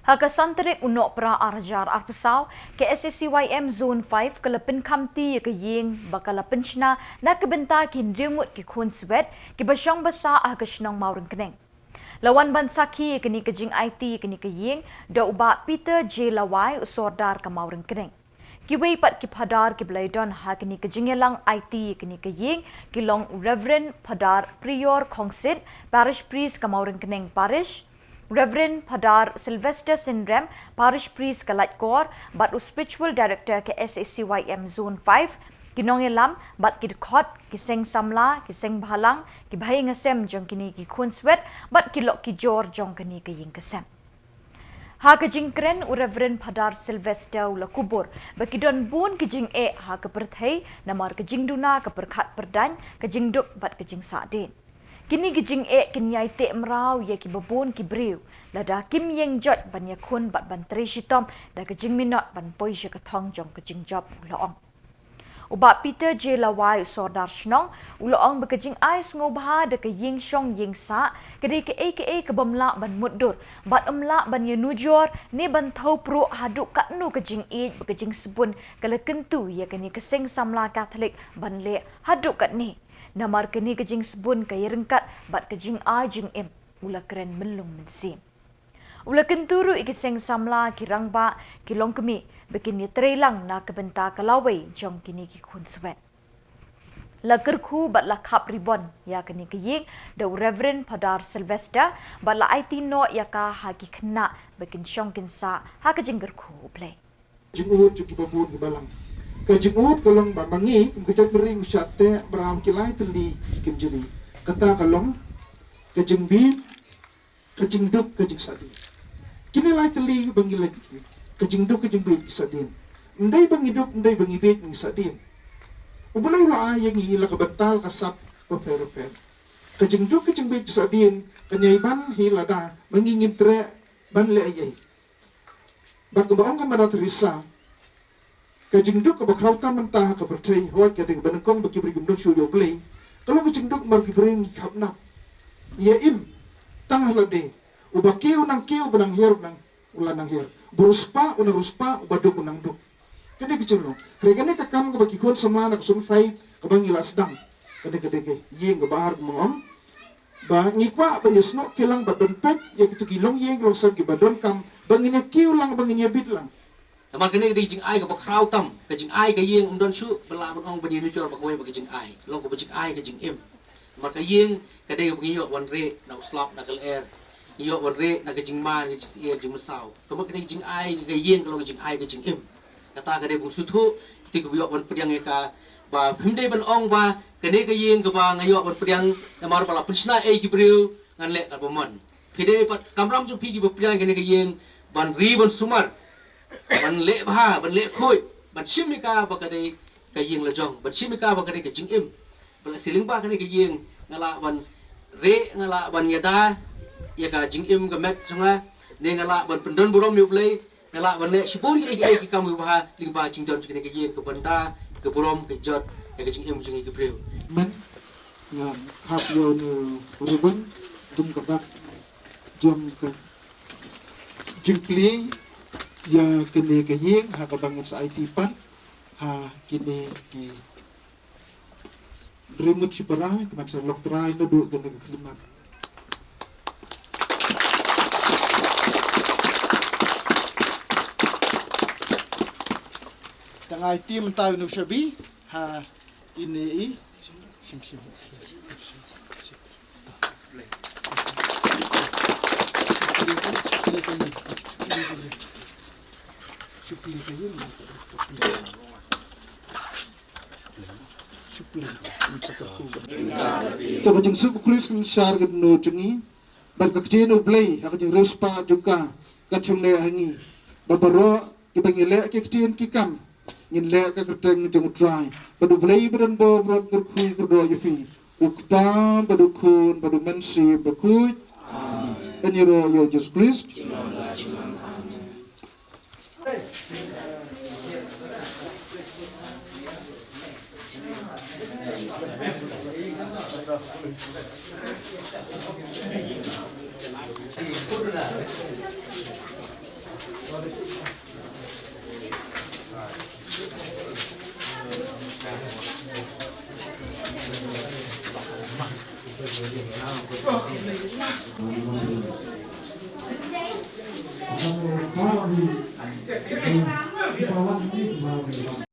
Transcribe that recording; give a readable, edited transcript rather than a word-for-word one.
Hakasantere unok pra arjar arpusau ke SSCYM Zone 5 kalapin kamti ke ying bakalapin shna na kebenta kin ringut ki khun swet ki basyang basa hakashnong maureng keneng. Lawan bansaki kini kejing IT kini ke ying da uba Peter J Lawai usordar ka maureng keneng. Kiwei pat ki padar ki blaidon ha kini kejing yelang IT kini ke ying ki long Reverend Padar Prior Kongsit Parish Priest ka maureng keneng parish. Reverend Padar Sylvester Sindrem, Parish Priest Kalat Kor, but Spiritual Director ke SSCYM Zone 5, Kinong Elam, but Kidkot, Kiseng Samla, Kiseng Bahalang, Kibahing Asem Jong Kini Ki Kunswet, but Kilok Ki Jor Jong Kini Ki Ying Kasem. Ha kajing kren u Reverend Padar Sylvester ula kubur, bakidon bun kajing ha keperthai, namar kajing duna keperkat perdan, kajing duk bat kajing saadin. Kini gijing kinyai te merau ye ki babon ki briu lada kim yeng jot ban ya khun bat ban tri shitom da gijing minot ban poi she kathong jong gijing job uloong uba Peter J Lawai sordar shnong uloong ba gijing ais ngobha da ka ying shong ying sa kedi ke bamla ban muddur bat umla ban ye nujor ne ban thau pro hadu katnu gijing ba gijing sebun kala kentu ye kini keseng samla Catholic ban le hadu kat ni namar kini kejing sebun kaya rengkat bat kejing jing ula keren melung mensim. Ula kenturu ikiseng samla kirang ba kilong kemi begini trelang na kebenta kalawai jong kini ki kun swet. La kerku bat la kap ribon ya kini keying da Reverend Padar Sylvester bat la IT no ya ka haki kena begin syong kinsa ha kejing kerku play. Jingut cuki babun ke balang. Kajingut kalong bamangi kejat bering syate beram kilai teli kimjeri kata kalong kajingbi kajingduk kajing sadi kini lai teli bangilai kajingduk kajingbi sadin ndai bangiduk ndai bangibet ng sadin ubulay la yang hila kabatal kasap paper kajingduk kajingbi sadin kanyaiban hila da mangingim tre ban le ayay bat kumbaong kamara terisa kajingduk ka bakrauta mentah ka percay hoat ka ding banengkong bagi beri gumdong suyo play kalau kajingduk mar gibring kapnap ya im tangah lade ubaki unang kiu benang her nang ulan nang her buruspa unang ruspa ubaduk unang duk kene kecilo regane ka kam ka bagi kon sama nak sun fai ka bang ilas dang kede yeng ka bahar mongom ba ngikwa banyusno kilang badon pet ya kitu gilong yeng long sar gibadon kam banginya kiu lang banginya bit lang Taman kene di jing ai ka bakrau tam ka jing ai ka yeng undon su bela ong bani nu jor bakoi ba jing ai long ka jing ai ka jing em mar ka yeng ka de ngi yo wan re na uslap na kal air yo wan re na ka jing man ka jing air jing masau taman kene jing ai ka yeng ka long jing ai ka jing em kata ka de bung su thu ti ka yo wan pediang ka ba himde ban ong ba kene ka yeng ka ba ngayo wan pediang na mar bala pusna ai ki breu ngan le ka bomon pide pat kamram su pi ki ba pediang kene ka yeng ban ri ban sumar ban le bha ban le khoi ban shimika ba kadai ka yeng la jong ban shimika ba kadai ka jing im bala siling ba kadai ka yeng ngala ban re ngala ban yada ya ka jing im ga met sunga ne ngala ban pendon burom yu play ngala ban le shiburi ai ki kam ba ling ba jing don kadai ka yeng ka banta ka burom ka jot ya ka jing im jing ka breu men ngam hap yo ni rubun dum ka bak jom ka jingpli ya kene ke yeng ha ka bangun sa IT pan ha kini ki remut si para ke maksa lok trai no du kene klimat tang IT mentau no sabi ha ini sim Coba jeng suku kulis kan syar kan no cengi berkecil no play aku jeng ruspa juga kan cumne hangi babaro kibangile kecil kikam ngile ka keteng jeng try badu play beran bo brot kurku kurdo yufi ukta badu kun badu mensi bakut anyiro yo Jesus Christ Kalau di bawah ini